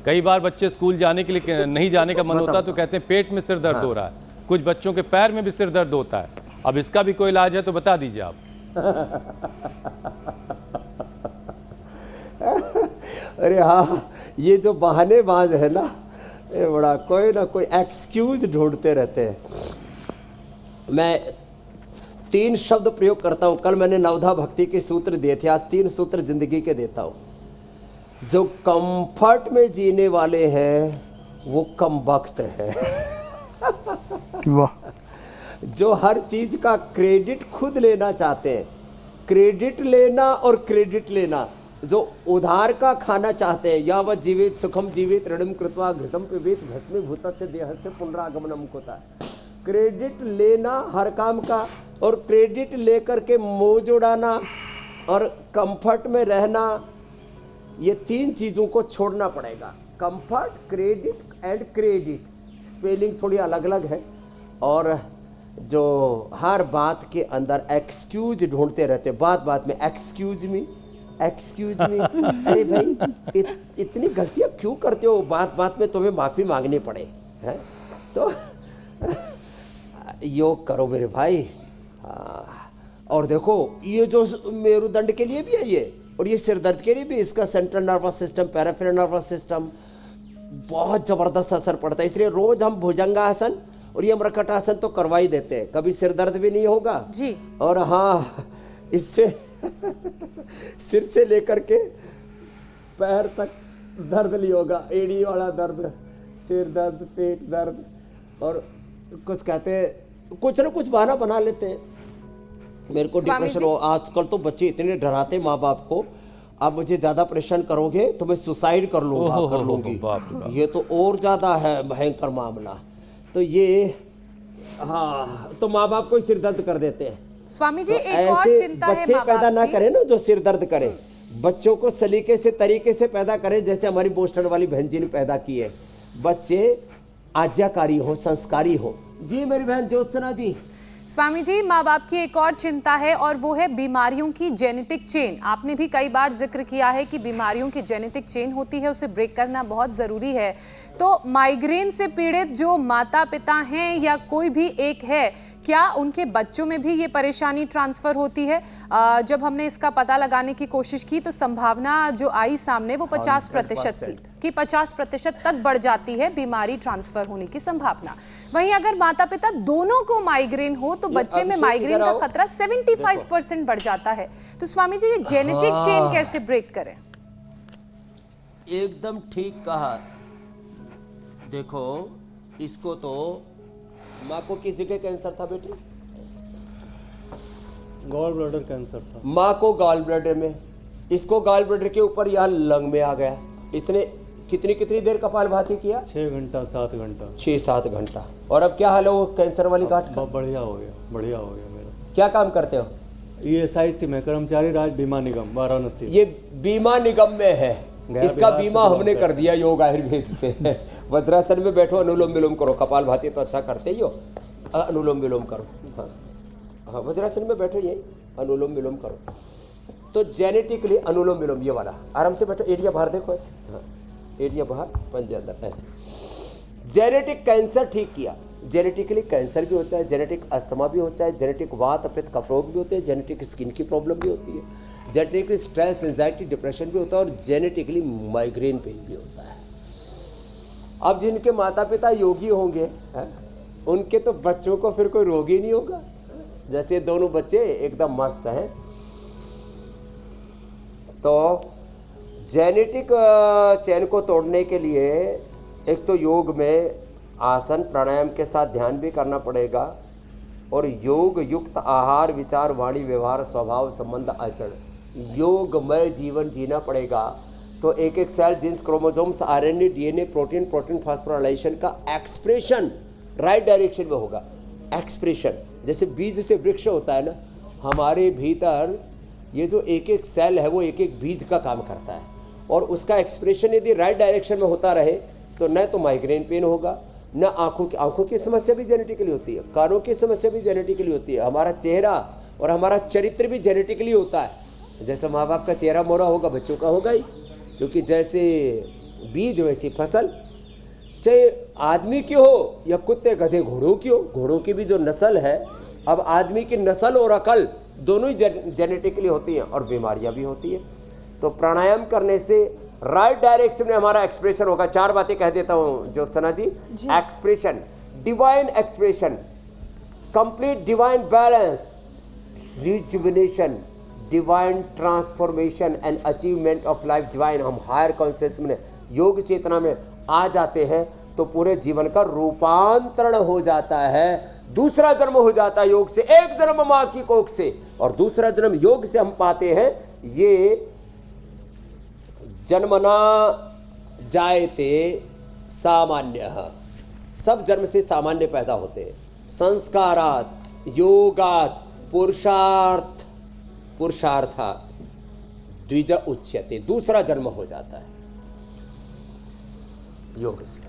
कई बार बच्चे स्कूल जाने के लिए नहीं जाने का मन होता है तो कहते हैं पेट में सिर दर्द हो रहा है, कुछ बच्चों के पैर में भी सिर दर्द होता है। अब इसका भी कोई इलाज है तो बता दीजिए आप। अरे हाँ, ये जो बहानेबाज है ना, ये बड़ा कोई ना कोई एक्सक्यूज ढूंढते रहते हैं। मैं 3 शब्द प्रयोग करता हूँ। कल मैंने नवधा भक्ति के सूत्र दिए थे, आज 3 सूत्र जिंदगी के देता हूँ। जो कंफर्ट में जीने वाले हैं वो कम वक्त है। वाह। जो हर चीज का क्रेडिट खुद लेना चाहते हैं, क्रेडिट लेना और क्रेडिट लेना, जो उधार का खाना चाहते हैं, यावत् जीवित सुखम जीवित ऋणम कृत्वा घृतम पिबेत भस्मीभूतस्य देहस्य पुनरागमनम होता है। क्रेडिट लेना हर काम का और क्रेडिट लेकर के मोज उड़ाना और कंफर्ट में रहना, ये 3 चीज़ों को छोड़ना पड़ेगा। Comfort, credit and credit, spelling थोड़ी अलग अलग है। और जो हर बात के अंदर एक्सक्यूज ढूंढते रहते, बात बात में एक्सक्यूज मी। अरे भाई इतनी गलतियां क्यों करते हो, बात बात में तुम्हें माफ़ी मांगनी पड़े हैं? तो योग करो मेरे भाई। और देखो, ये जो मेरुदंड के लिए भी है ये, और ये सिर दर्द के लिए भी, इसका central nervous system, peripheral nervous system बहुत ज़बरदस्त असर पड़ता है। इसलिए रोज हम भुजंगासन और ये मृकटासन तो करवा ही देते हैं, कभी सिर दर्द भी नहीं होगा जी। और हाँ, इससे सिर से लेकर के पैर तक दर्द नहीं होगा। एड़ी वाला दर्द, सिर दर्द, पेट दर्द, और कुछ कहते हैं, कुछ ना कुछ बहाना बना लेते हैं। मेरे को डिप्रेशन हो, आजकल तो बच्चे इतने डराते माँ बाप को, आप मुझे ज़्यादा परेशान करोगे तो मैं सुसाइड कर लूँगी। ये तो और ज़्यादा है भयंकर मामला। तो ये हाँ, तो माँ बाप को ही सिर दर्द कर देते हैं। स्वामी जी, तो एक और चिंता है बच्चे माँ पैदा बाप ना की। करें ना जो सिर दर्द करें, बच्चों को सलीके से तरीके से पैदा करें, जैसे हमारी बोस्टन वाली बहन जी ने पैदा की है। बच्चे आज्ञाकारी हो, संस्कारी हो। जी मेरी बहन ज्योत्सना जी। स्वामी जी, माँ बाप की एक और चिंता है और वो है बीमारियों की जेनेटिक चेन। आपने भी कई बार जिक्र किया है कि बीमारियों की जेनेटिक चेन होती है, उसे ब्रेक करना बहुत ज़रूरी है। तो माइग्रेन से पीड़ित जो माता पिता हैं या कोई भी एक है, क्या उनके बच्चों में भी ये परेशानी ट्रांसफ़र होती है? जब हमने इसका पता लगाने की कोशिश की तो संभावना जो आई सामने वो 50% थी कि 50% तक बढ़ जाती है बीमारी ट्रांसफ़र होने की संभावना। वहीं अगर माता पिता दोनों को माइग्रेन हो तो बच्चे में माइग्रेन का खतरा 75% बढ़ जाता है। तो स्वामी जी, ये जेनेटिक चेन कैसे ब्रेक करें? एकदम ठीक कहा। देखो, इसको तो माँ को किस जगह कैंसर था बेटी? गॉल ब्लैडर कैंसर था। माँ को गॉल ब्लैडर में, इसको गॉल ब्लैडर के ऊपर यहाँ लंग में आ गया। इसने कितनी देर कपालभाति किया? 6 घंटा 7 घंटा। 6-7 घंटा। और अब क्या हाल है वो कैंसर वाली गांठ का? बढ़िया हो गया, बढ़िया हो गया मेरा। क्या काम करते हो? ESIC में कर्मचारी राज्य बीमा निगम वाराणसी। ये बीमा निगम में है, इसका बीमा हमने कर दिया योग आयुर्वेद से। वज्रासन में बैठो, अनुलोम विलोम करो। कपालभाति तो अच्छा करते ही हो, अनुलोम विलोम करो। हाँ, वज्रासन में बैठो, ये अनुलोम विलोम करो। तो जेनेटिकली अनुलोम विलोम, ये वाला आराम से बैठो, एरिया बाहर देखो ऐसे। हाँ, एरिया बाहर, पंजे अंदर, ऐसे। जेनेटिक कैंसर ठीक किया। जेनेटिकली कैंसर भी होता है, जेनेटिक अस्थमा भी होता है, जेनेटिक वात पित्त कफ रोग भी होते हैं, जेनेटिक स्किन की प्रॉब्लम भी होती है, जेनेटिकली स्ट्रेस एंजाइटी डिप्रेशन भी होता है, और जेनेटिकली माइग्रेन पेन भी होता है। अब जिनके माता पिता योगी होंगे उनके तो बच्चों को फिर कोई रोग ही नहीं होगा। जैसे दोनों बच्चे एकदम मस्त हैं। तो जेनेटिक चैन को तोड़ने के लिए एक तो योग में आसन प्राणायाम के साथ ध्यान भी करना पड़ेगा, और योग युक्त आहार विचार वाणी व्यवहार स्वभाव संबंध आचरण, योगमय जीवन जीना पड़ेगा। तो एक एक cell genes chromosomes RNA DNA protein phosphorylation का एक्सप्रेशन राइट डायरेक्शन में होगा। एक्सप्रेशन जैसे बीज से वृक्ष होता है ना, हमारे भीतर ये जो एक एक सेल है वो एक एक बीज का काम करता है, और उसका एक्सप्रेशन यदि राइट डायरेक्शन में होता रहे तो न तो माइग्रेन पेन होगा, न आंखों की समस्या भी जेनेटिकली होती है, कानों की समस्या भी जेनेटिकली होती है, हमारा चेहरा और हमारा चरित्र भी जेनेटिकली होता है। जैसे माँ बाप का चेहरा मोरा होगा, बच्चों का होगा ही, क्योंकि जैसे बीज वैसी फसल, चाहे आदमी की हो या कुत्ते गधे घोड़ों की हो। घोड़ों की भी जो नस्ल है, अब आदमी की नस्ल और अकल दोनों ही जेनेटिकली होती हैं और बीमारियां भी होती हैं। तो प्राणायाम करने से राइट डायरेक्शन में हमारा एक्सप्रेशन होगा। 4 बातें कह देता हूं Jyotsna ji. Expression, divine expression, complete divine balance, rejuvenation, divine transformation and achievement of life divine. हम हायर कॉन्शियस में, योग चेतना में आ जाते हैं तो पूरे जीवन का रूपांतरण हो जाता है। दूसरा जन्म हो जाता है योग से। एक जन्म मां की कोख से और दूसरा जन्म योग से हम पाते हैं। ये जन्मना जायते सामान्यः, सब जन्म से सामान्य पैदा होते हैं। संस्कारात, योगात, पुरुषार्थात द्विज उच्यते, दूसरा जन्म हो जाता है योग से।